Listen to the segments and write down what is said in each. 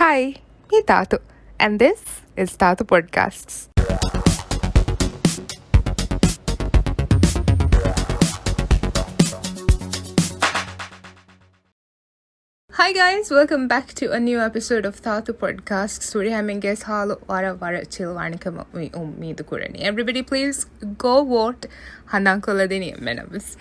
Hi, me Thaathu, and this is Thaathu Podcasts. Hi guys, welcome back to a new episode of Thaathu Podcasts. Today I'm in guest hall vara chill vanikam ummeedu kurani. Everybody please go vote hanankoladini menavus.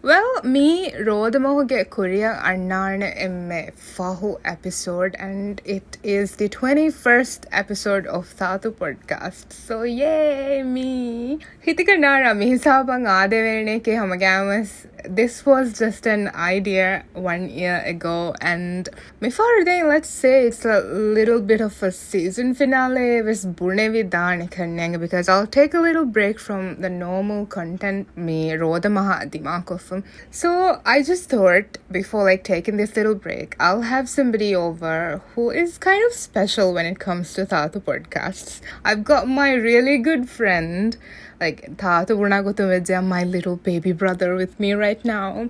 Well, me Rodamahoge Korea Annana emme Fahu episode, and it is the 21st episode of Thaathu Podcast. So yay me. Hitikanara mi hisabang adevene ke hamagamas. This was just an idea 1 year ago, and before then, let's say it's a little bit of a season finale with Bunevi Danikananga, because I'll take a little break from the normal content me Rodamaha Dimakofum. So I just thought before taking this little break, I'll have somebody over who is kind of special when it comes to Thaathu Podcasts. I've got my really good friend, Thaathu Unagotuvedja, my little baby brother with me right now.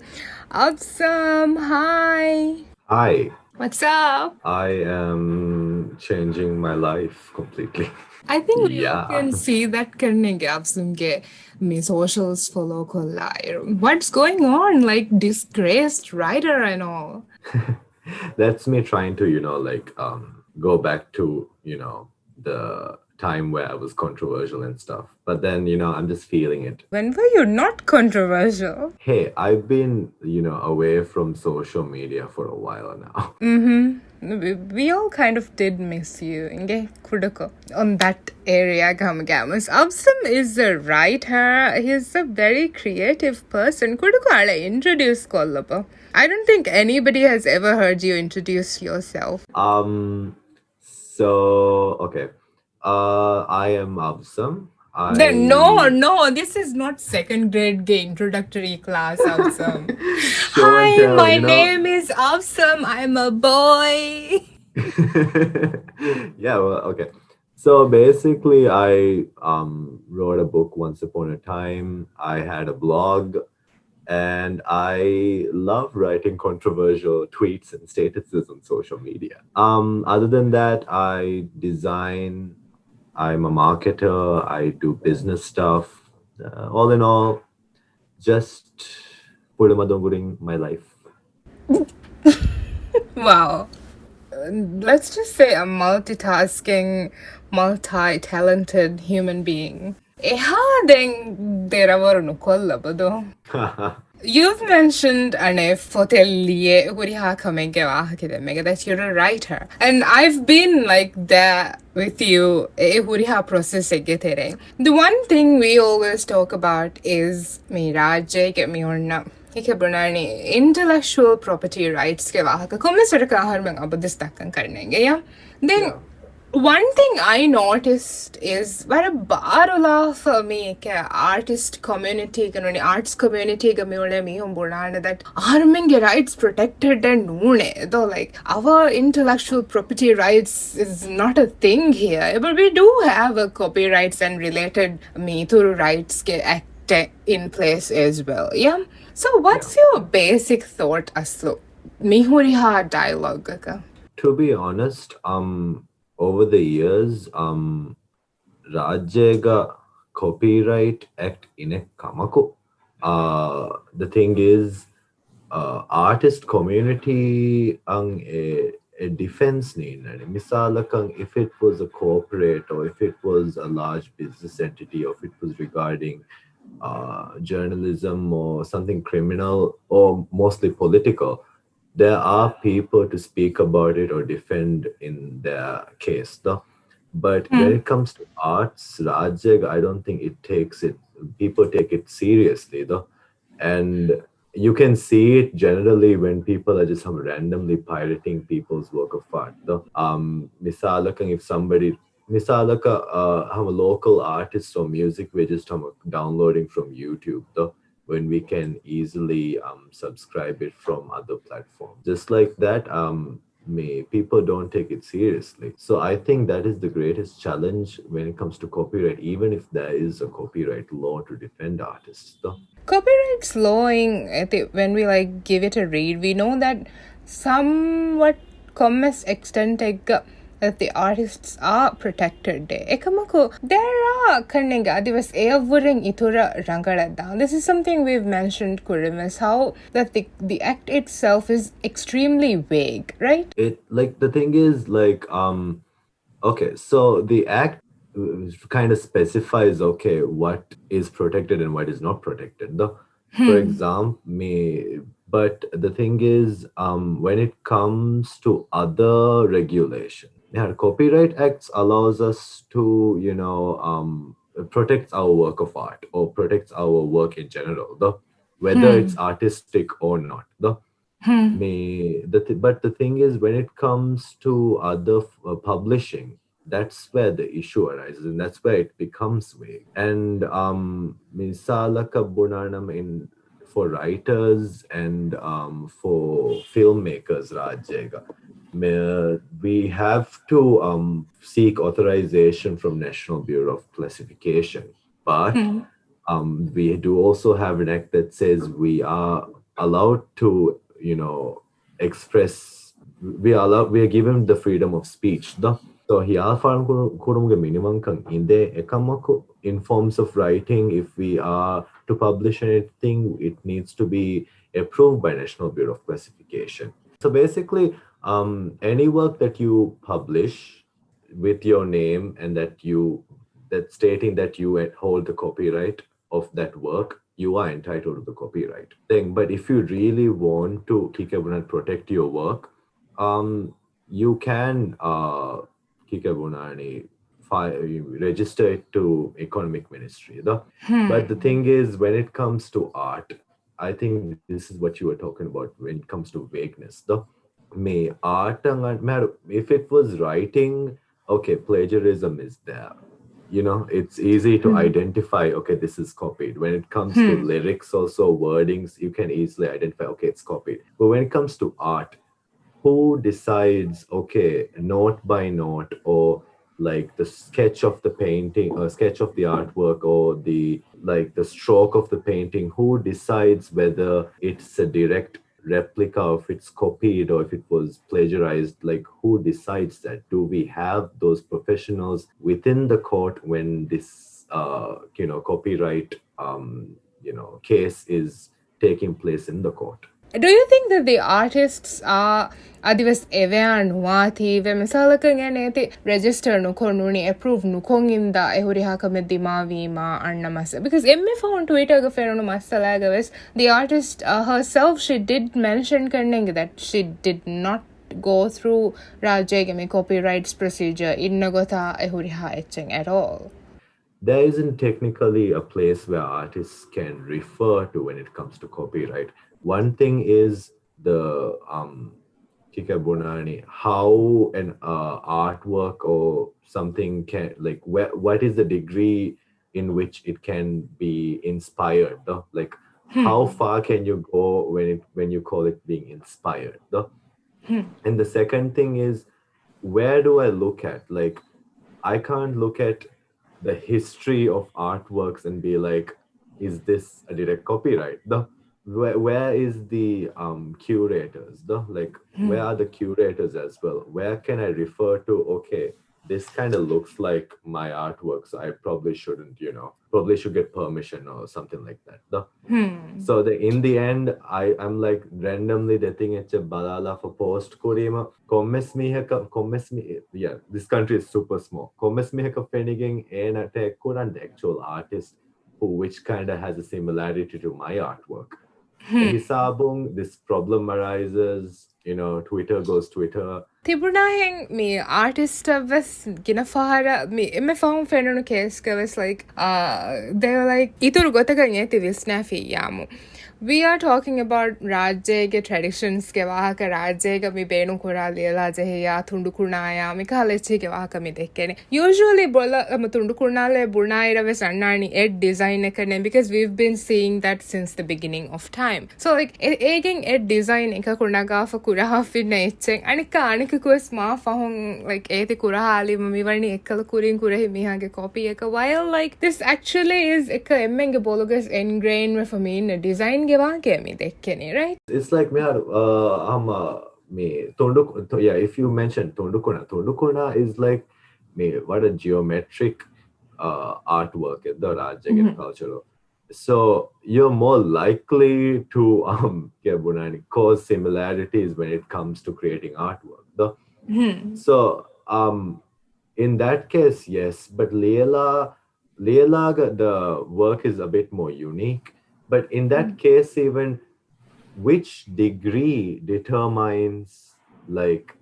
Avsam, hi. Hi. What's up? I am changing my life completely. I think we can see that karnenge Avsam ke me socials follow kollai. What's going on? Disgraced writer and all. That's me trying to, go back to, the time where I was controversial and stuff. But then, I'm just feeling it. When were you not controversial? Hey, I've been, away from social media for a while now. We all kind of did miss you. Inge kudako on that area gamagamas. Avsam is a writer. He's a very creative person. Kudako ala introduce kollapa. I don't think anybody has ever heard you introduce yourself. Okay. I am Avsam. No, this is not second grade gay introductory class, Avsam. Hi, my name is Avsam. I'm a boy. Yeah, well, okay. So basically, I wrote a book once upon a time. I had a blog, and I love writing controversial tweets and statuses on social media. Other than that, I design. I'm a marketer. I do business stuff. All in all, just pudumadonguring my life. Wow. Let's just say a multitasking, multi-talented human being. You've mentioned that you're a writer, and I've been there with you. The one thing we always talk about is intellectual property rights then one thing I noticed is where barula for me artist community arts community that arming rights protected and though our intellectual property rights is not a thing here, but we do have a copyrights and related Mithuru rights act in place as well. So what's your basic thought aslo mihuriha dialogue? To be honest, over the years, Rajyega Copyright Act in a Kamako. The thing is, artist community a defense need. Misalakang, if it was a corporate or if it was a large business entity or if it was regarding journalism or something criminal or mostly political, there are people to speak about it or defend in their case, though. But when it comes to arts, Rajyeg, I don't think people take it seriously, though. And you can see it generally when people are just randomly pirating people's work of art, though. Misalakang, if somebody, I'm a local artist or music, we're just downloading from YouTube, though, when we can easily subscribe it from other platforms. Just like that, people don't take it seriously. So I think that is the greatest challenge when it comes to copyright, even if there is a copyright law to defend artists, though. Copyright lawing, when we give it a read, we know that somewhat commerce extent that the artists are protected ekamaku there are kanninga adivas everything itura rangaladda. This is something we've mentioned kurimas how that the act itself is extremely vague, right? It like the thing is like okay, so the act kind of specifies okay what is protected and what is not protected. For example, but the thing is when it comes to other regulation, yeah, copyright acts allows us to protects our work of art or protects our work in general, though whether it's artistic or not. But the thing is, when it comes to other publishing, that's where the issue arises, and that's where it becomes vague. And misalaka bunanam in for writers and for filmmakers, Rajega, we have to seek authorization from National Bureau of Classification, but we do also have an act that says we are allowed to express, we are given the freedom of speech. So here kurumuge minimum kan inde ekamaku in forms of writing. If we are to publish anything, it needs to be approved by National Bureau of Classification. So basically, any work that you publish with your name and that stating that you hold the copyright of that work, you are entitled to the copyright thing. But if you really want to kikabunat protect your work, you can kikabunani register it to Economic Ministry. But the thing is, when it comes to art, I think this is what you were talking about when it comes to vagueness. May art if it was writing, okay, plagiarism is there. It's easy to identify, okay, this is copied. When it comes to lyrics, also wordings, you can easily identify, okay, it's copied. But when it comes to art, who decides, okay, note by note, or like the sketch of the painting or sketch of the artwork, or the stroke of the painting, who decides whether it's a direct replica, if it's copied or if it was plagiarized? Like, who decides that? Do we have those professionals within the court when this copyright case is taking place in the court? Do you think that the artists are adivas evan wati ve misalaka nganeti register no konuni approve no konginda ehuri hakamedi mavima annamasa? Because emme found Twitter ga feronu masalaga wes the artist herself, she did mention karnenge that she did not go through rajegame copyrights procedure innagota ehuri ha etcheng at all. There isn't technically a place where artists can refer to when it comes to copyright. One thing is the kikabunani, how an artwork or something can, like, what is the degree in which it can be inspired? Like, how far can you go when you call it being inspired? And the second thing is, where do I look at? Like, I can't look at the history of artworks and be like, is this a direct copyright? Where is the curators? Where are the curators as well? Where can I refer to, okay, this kind of looks like my artwork, so I probably shouldn't, probably should get permission or something like that. So in the end, I'm like randomly dating it's a balala for post kurima. Yeah, this country is super small. Kommes miheka feniging and attack the actual artist which kind of has a similarity to my artwork. Hisabung, this problem arises, Twitter goes Twitter. Tibunahing me artist was ginafara me in my phone fenno case was like they were like ituru gotaganye snaffy yamu. We are talking about Rajega traditions ke wahaka Rajega mi benu kurali la jeya thundu kurnaya mi kalechi ke wahaka mi dekkene. Usually bola thundu kurnale burnaira ve sannani ed design ekane, because we've been seeing that since the beginning of time. So like eging ed design eka kurnaga fa kuraha finna etchen anika anika kues ma fahon like ete kuraha ali mi warni ekkala kurin kurehi mihage copy eka, while like this actually is eka emmenge bologas ingrained for me in a design. Right? It's like if you mentioned Tondukona is like what a geometric artwork in the Rajagan culture. So you're more likely to cause similarities when it comes to creating artwork. So in that case, yes, but Leela, the work is a bit more unique. But in that case, even which degree determines like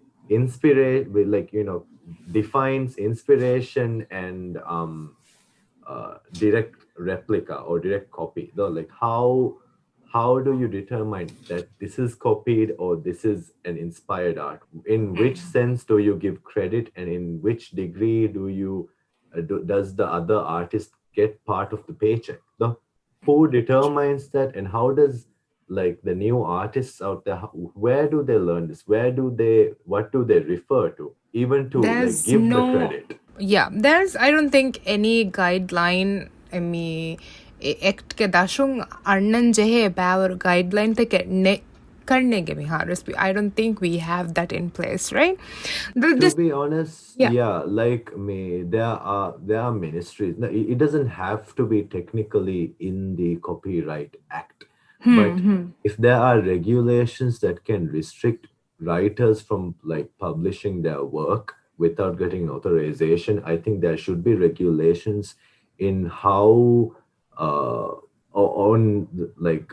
defines inspiration and direct replica or direct copy, though, like how do you determine that this is copied or this is an inspired art? In which sense do you give credit, and in which degree does the other artist get part of the paycheck? Who determines that, and how does like the new artists out there, where do they learn this? What do they refer to, even to give the credit? Yeah, I don't think any guideline act ke dashung arnan jehe power guideline te ne karne ge mi I don't think we have that in place, right? To be honest, like me, there are ministries. No, it doesn't have to be technically in the Copyright Act, but if there are regulations that can restrict writers from like publishing their work without getting authorization, I think there should be regulations in how on like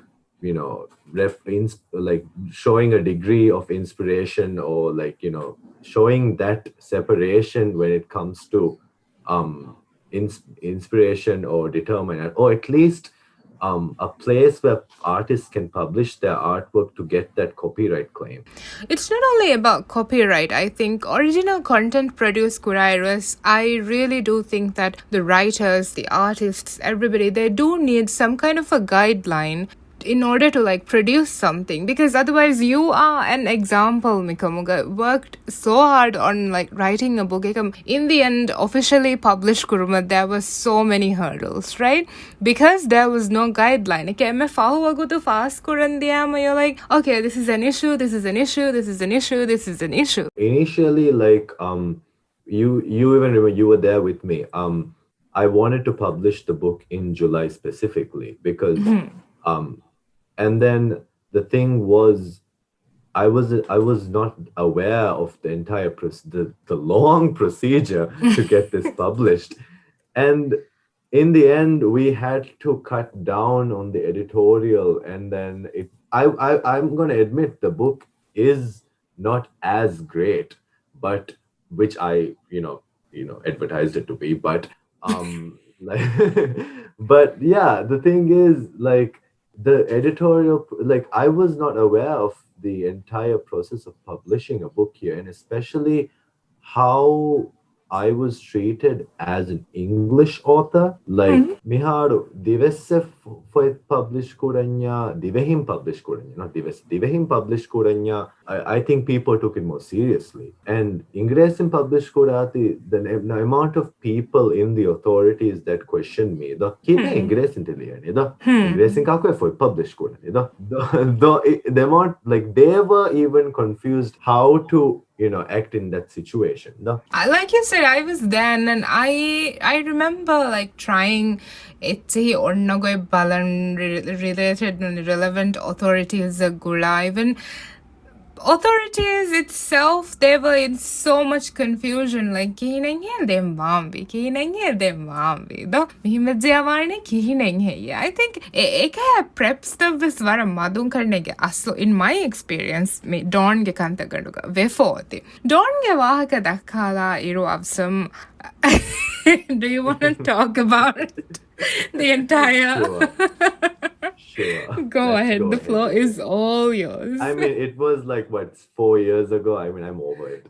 like showing a degree of inspiration, or like showing that separation when it comes to inspiration or determinant, or at least a place where artists can publish their artwork to get that copyright claim. It's not only about copyright. I think original content produced kurairas, I really do think that the writers, the artists, everybody, they do need some kind of a guideline in order to like produce something, because otherwise you are an example, Mikamuga worked so hard on like writing a book. In the end, officially published kuruma, there were so many hurdles, right? Because there was no guideline. You're like, okay, this is an issue, this is an issue, this is an issue, this is an issue. Initially, like you even remember, you were there with me. I wanted to publish the book in July specifically because and then the thing was, I was not aware of the entire the long procedure to get this published, and in the end we had to cut down on the editorial, and then I'm going to admit the book is not as great, but which I advertised it to be, but like but yeah, the thing is, like, the editorial, like, I was not aware of the entire process of publishing a book here, and especially how I was treated as an English author. Like, miharu divesse foi publish kuranya, divehim publish kuranya, not divesse, divehim publish kuranya. I think people took it more seriously. And ingresim publish kurati, the amount of people in the authorities that questioned me, the kine ingresim tiliyani, the ingresim kakwe foi publish kurani, the amount, like, they were even confused how to act in that situation. Like you said, I was there, and I remember like trying it or nagoy balan related and relevant authorities gula, even authorities itself, they were in so much confusion, like kihinenge dem mambi do mihimedjawarne kihinenge. I think eka prep stuff this vara madun karnege aslo, in my experience, me don ge kanta gaduga vefoti don ge wahaka dakkala iru avsam. Do you want to talk about the entire Sure. Go ahead. The floor is all yours. I mean, it was like, what, 4 years ago? I mean, I'm over it.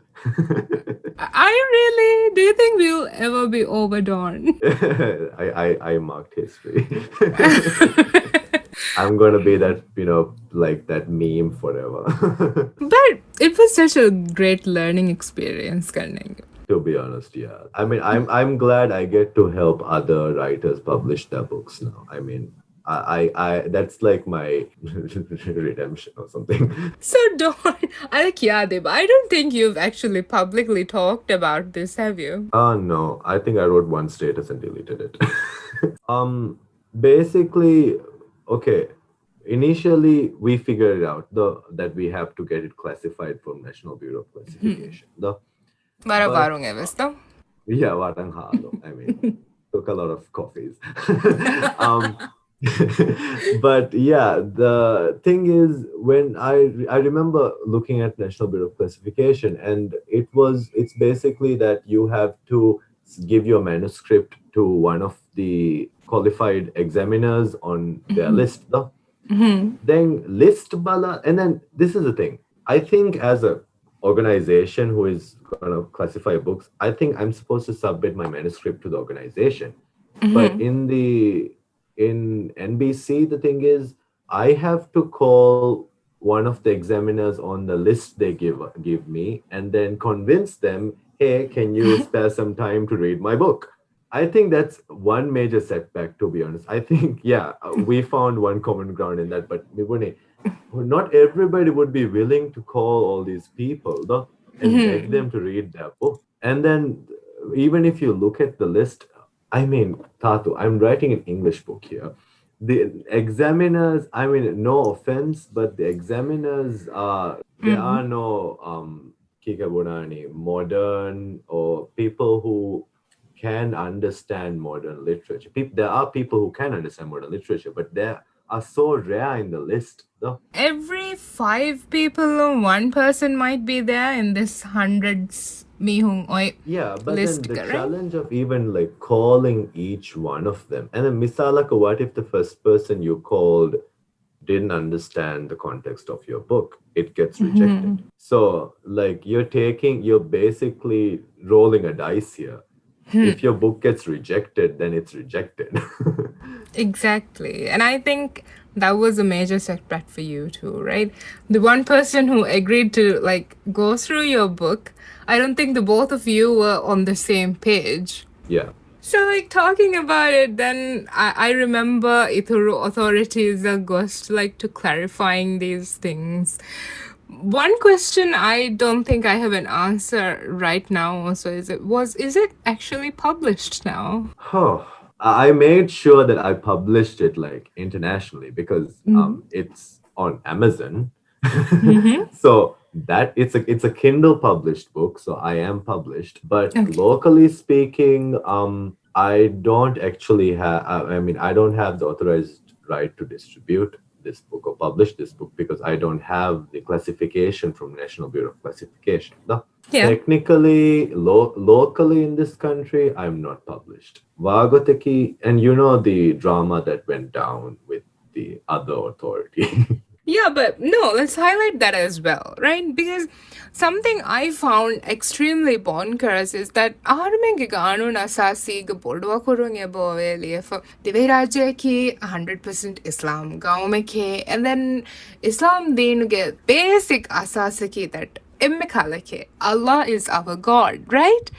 Are you really? Do you think we'll ever be over, Dawn? I marked history. I'm going to be that, like that meme forever. But it was such a great learning experience, Karnenge. To be honest, yeah. I mean, I'm glad I get to help other writers publish their books now. I mean, That's like my redemption or something. So don't, I don't think you've actually publicly talked about this, have you? No, I think I wrote one status and deleted it. Basically, okay. Initially, we figured it out that we have to get it classified from National Bureau of Classification. Bara But varung evesto. yeah, warang halo. I mean, took a lot of coffees. um, but yeah, the thing is, when I remember looking at National Bureau of Classification, and it's basically that you have to give your manuscript to one of the qualified examiners on their list. Then list bala, and then this is the thing. I think as a organization who is gonna classify books, I think I'm supposed to submit my manuscript to the organization. But in NBC, the thing is, I have to call one of the examiners on the list they give me, and then convince them, hey, can you spare some time to read my book? I think that's one major setback, to be honest. I think, yeah, we found one common ground in that, but Mibune, not everybody would be willing to call all these people though, and beg them to read their book. And then, even if you look at the list, I mean, Thaathu, I'm writing an English book here. The examiners, I mean, no offense, but the examiners there are no Kikabunani modern or people who can understand modern literature. There are people who can understand modern literature, but they are so rare in the list. Though. Every 5 people or 1 person might be there in this hundreds mihung oi Yeah, but list, then the right? challenge of even like calling each one of them, and then misalaka, what if the first person you called didn't understand the context of your book? It gets rejected. So like you're basically rolling a dice here. If your book gets rejected, then it's rejected. Exactly. And I think that was a major setback for you too, right? The one person who agreed to like go through your book, I don't think the both of you were on the same page. Yeah. So like talking about it, then I remember Ithuru authorities are ghost like to clarifying these things. One question I don't think I have an answer right now also is it actually published now? Oh, I made sure that I published it like internationally because it's on Amazon. So that it's a Kindle published book, so I am published. But locally speaking, I don't actually have. I mean, I don't have the authorized right to distribute this book or publish this book because I don't have the classification from National Bureau of Classification. No. Yeah. Technically, locally in this country, I'm not published. Vagoteki, and you know the drama that went down with the other authority. Yeah, but no, let's highlight that as well, right? Because something I found extremely bonkers is that ආරමෙන්ගේ ගානුන් අසාසීග බොඩුව කුරුන්ගේ බෝවේලිය for දිවයිරාජ්‍යයකි 100% Islam ගාවමකේ and then Islam දීනුගේ basic අසාසකි that emme kalake Allah is our God, right?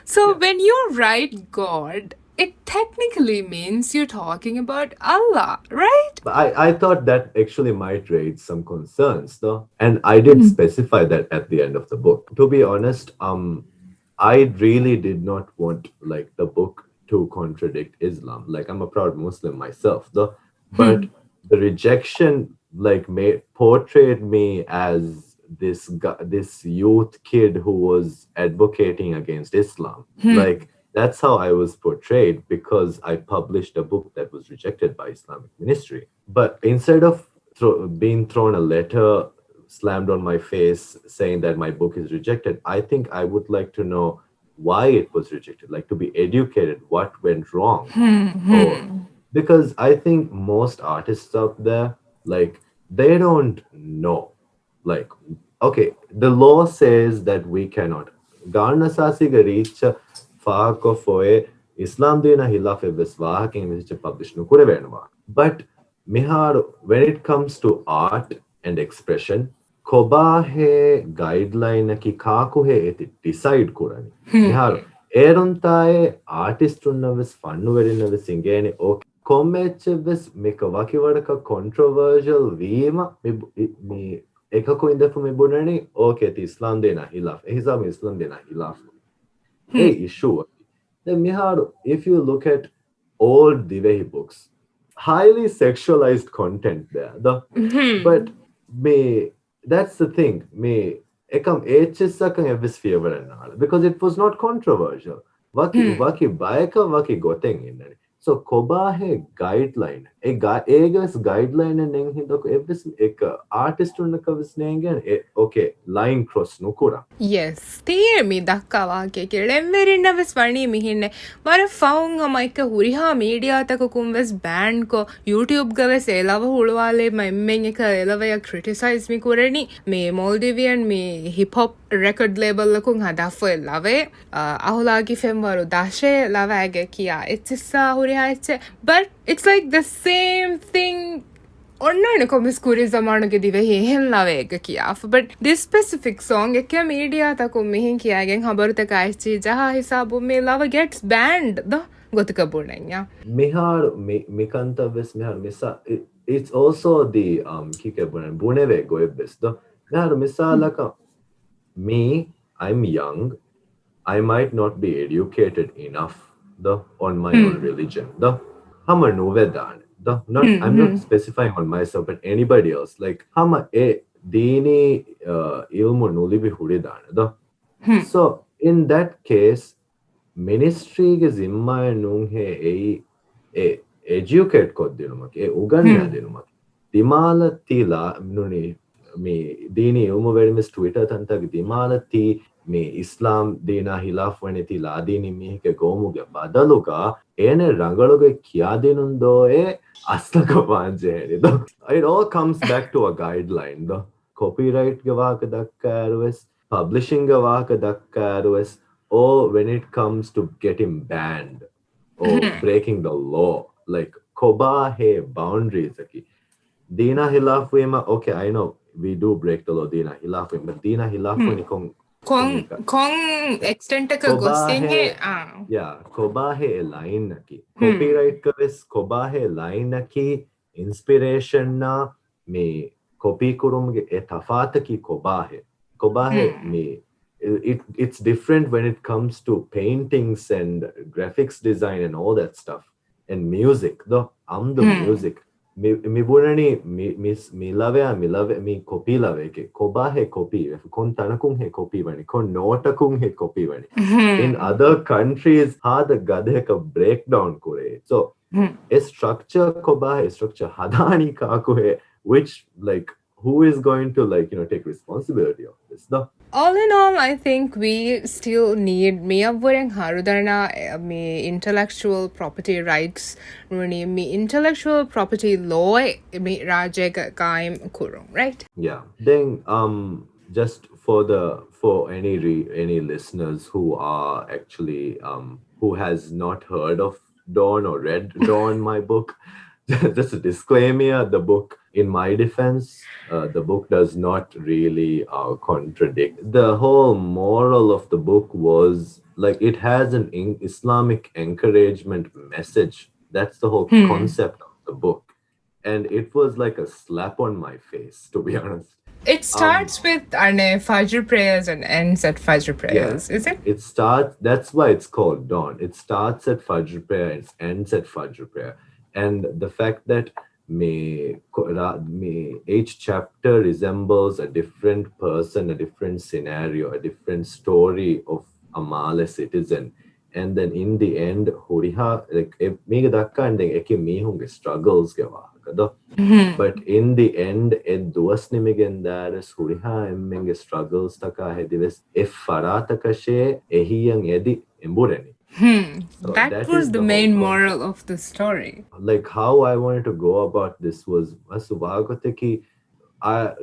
So when you write God, it technically means you're talking about Allah, right? But I thought that actually might raise some concerns, though. And I did specify that at the end of the book. To be honest, I really did not want like the book to contradict Islam. Like I'm a proud Muslim myself, though. But the rejection like portrayed me as this youth kid who was advocating against Islam. Like that's how I was portrayed because I published a book that was rejected by Islamic Ministry. But instead of being thrown a letter slammed on my face saying that my book is rejected, I think I would like to know why it was rejected, like to be educated, what went wrong. Because I think most artists out there, like, they don't know. Like, okay, the law says that we cannot. Garna Sasiga reach Faako foe Islam dina hilaf veswahaking message publish no kure venwa. But mihar, when it comes to art and expression, koba he guideline ki kaku he eti decide kurani. Mihar eruntae artist unnaves fannu verinaves ingene okay කොම්මච්චෙස් මේක වකිවඩක controversial වීම මේ එකකු ඉඳපු මෙබුණනි ඕකෙති ඉස්ලාම් දෙන හිලා එහිසාම ඉස්ලාම් දෙන හිලා a issue then miharu if you look at old divehi books highly sexualized content there but me that's the thing me ekam hssakan evis feverenala because it was not controversial waki bayaka waki goten innani so kobahe guideline egas guideline nen hindako evis ek artist unnaka visnegen okay line cross nukura yes තේ මි දක්කවාගේ කෙලෙම්වෙරින්නවෙස් වනී මිහින්න මර ෆවුන් අමයික හුරිහා මීඩියාතකුම් වෙස් බෑන්්කෝ YouTube ගවෙස් එලව හුළුවාලේ මෙම්මෙන් එක එලවය criticise මිකුරණි මේ මොල්ඩිවියන් මේ hip hop රෙකඩ් ලේබල්ලකුන් හදෆ එල්ලවේ අහුලාගි ෆෙම්වරු දශය ලවෑගේ කියා එච්චිස්සා හුරිහා එච්ච but it's like the same thing ඔන්නන කොමිස්කුරි සමානුගෙ Dhivehi එහෙන් ලවේග කියා but this specific song එක මීඩියා තකුම් මිහින් කියාගෙන් හබරුතක අයිච්චි ජහා හිසාබු මේ love gets banned the ගොතක බුණenya mihar mikantaves mihar misa it's also the kike bunen buneve goebes do mihar misalaka me I'm young I might not be educated enough on my own religion hama novedan I'm not specifying on myself but anybody else like hama dini ilmu nulibi huridana so in that case ministry ge zimma nun he educate koddinumak uganna dinumak dimala tila nuni me dini ilmu verimis Twitter tantag dimala ti me Islam dina hilaf wani ti ladini mihike gomuge badaluga ene rangaluge kiya denundo aslaka wanje it all comes back to a guideline copyright ge waka dakkarues publishing ge waka dakkarues or when it comes to getting banned or breaking the law like koba he boundaries aki dina hilaf wema okay I know we do break the law dina hilaf but dina hilaf wani කොන් එක්ස්ටෙන්ට් එක ගොස්සින්ගේ yeah kobahe line naki copyright kaves kobahe line naki inspiration na me copy kurumge e tafata ki kobahe me it's different when it comes to paintings and graphics design and all that stuff and music I'm the music mi bunani mi lave mi copy lave ke kobahe copy kon tanakun he copy wani kon notakun he copy wani in other countries ha the gadeka breakdown kore so a structure kobahe structure hadani ka ko he which like who is going to like take responsibility of this all in all I think we still need me avureng harudana me intellectual property rights runi me intellectual property law me rajega kaim kurum right yeah then just for any listeners who are actually who has not heard of Dawn or read Dawn my book just a disclaimer the book in my defense the book does not really contradict the whole moral of the book was like it has an Islamic encouragement message that's the whole concept of the book and it was like a slap on my face to be honest it starts with Fajr prayers and ends at Fajr prayers is it that's why it's called Dawn it starts at Fajr prayer and ends at Fajr prayer and the fact that each chapter resembles a different person, a different scenario, a different story of a Male citizen. And then in the end, Huriha, like, mega dakka and then eke mihunge struggles geva. But in the end, duas nimigen dares Huriha emmenge struggles taka hedives if farataka she ehiyang edi embureni. So that was the main moral of the story. Like how I wanted to go about this was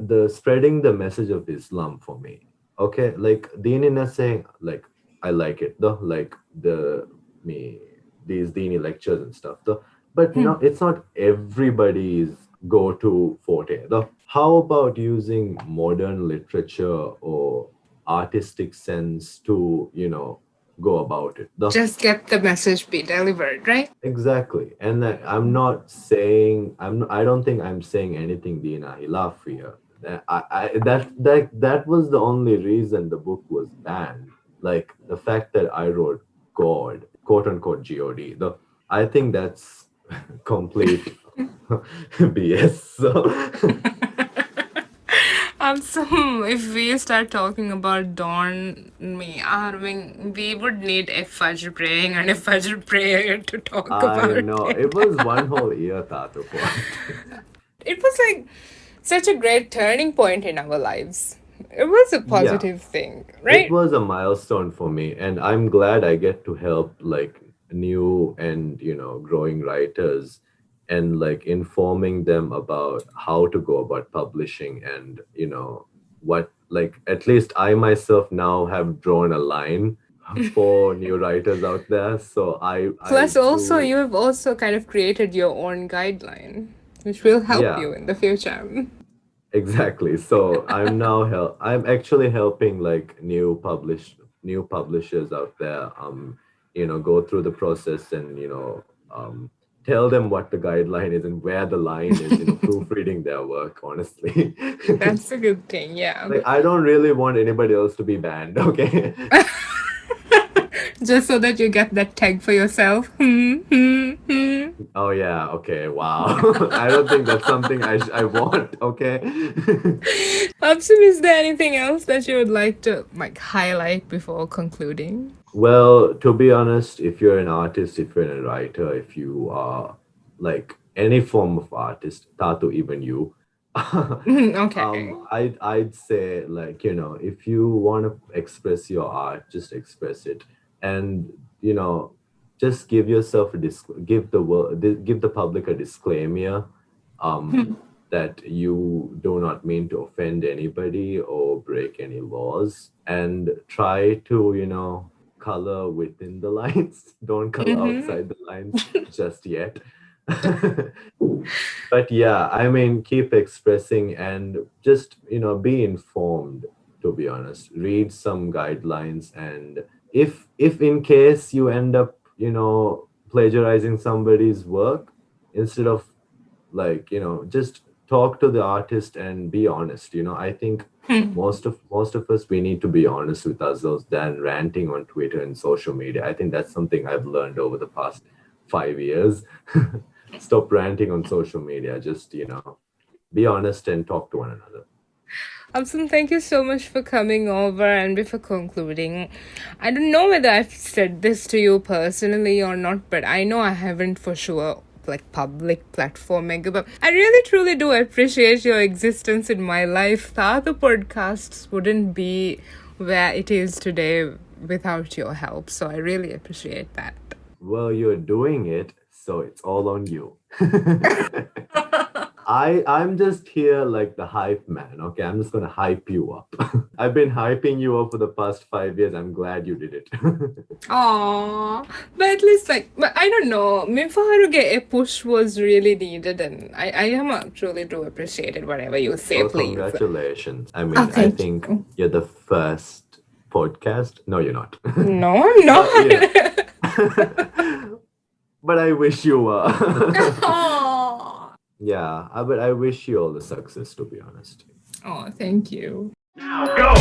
the spreading the message of Islam for me. Okay, like Deenina saying like I like it though, like these Deeni lectures and stuff though. But it's not everybody's go-to forte though. How about using modern literature or artistic sense to go about it. Just get the message be delivered, right? Exactly. And I'm not saying I don't think I'm saying anything Dina Hilaf here. That was the only reason the book was banned. Like the fact that I wrote God, quote unquote God. I think that's complete BS. So So if we start talking about Dawn me Arving, we would need a Fajr praying and a Fajr prayer to talk I about know it. it was one whole year, Thaathu, for it. It was like such a great turning point in our lives. It was a Yeah. positive thing, It right? was a milestone for me, and I'm glad I get to help like new and growing writers and like informing them about how to go about publishing and what, like, at least I myself now have drawn a line for new writers out there. So I Plus, also, do. you have also kind of created your own guideline, which will help Yeah, you in the future. exactly. So I'm actually helping like new publishers out there go through the process and tell them what the guideline is and where the line is, proofreading their work, honestly. That's a good thing, yeah. Like I don't really want anybody else to be banned, okay? Just so that you get that tag for yourself. Oh yeah, okay, wow. I don't think that's something I want, okay? Avsam, is there anything else that you would like to like highlight before concluding? Well, to be honest, if you're an artist, if you're a writer, if you are like any form of artist, Tatu, even you, Okay. I'd say like if you want to express your art, just express it, and just give yourself a give the world, give the public a disclaimer, that you do not mean to offend anybody or break any laws, and try to color within the lines. Don't color outside the lines just yet. But yeah, I mean, keep expressing and just be informed. To be honest, read some guidelines, and if in case you end up plagiarizing somebody's work, instead of like just talk to the artist and be honest. I think most of us, we need to be honest with ourselves than ranting on Twitter and social media. I think that's something I've learned over the past 5 years. Stop ranting on social media. Just be honest and talk to one another. Avsam, thank you so much for coming over. And before concluding, I don't know whether I've said this to you personally or not, but I know I haven't for sure, like public platforming. But I really truly do appreciate your existence in my life. The other podcasts wouldn't be where it is today without your help. So I really appreciate that. Well, you're doing it, so it's all on you. I'm just here like the hype man, okay? I'm just gonna hype you up. I've been hyping you up for the past 5 years. I'm glad you did it. Aww. But at least, like, but I don't know. Mifaharuge a push was really needed, and I am truly do appreciate it, whatever you say, Well, please. congratulations. I mean, Oh, I thank think you. you're the first podcast. No, you're not. No, I'm not. But I wish you were. Aww. Yeah, but I wish you all the success, to be honest. Oh, thank you. Now go!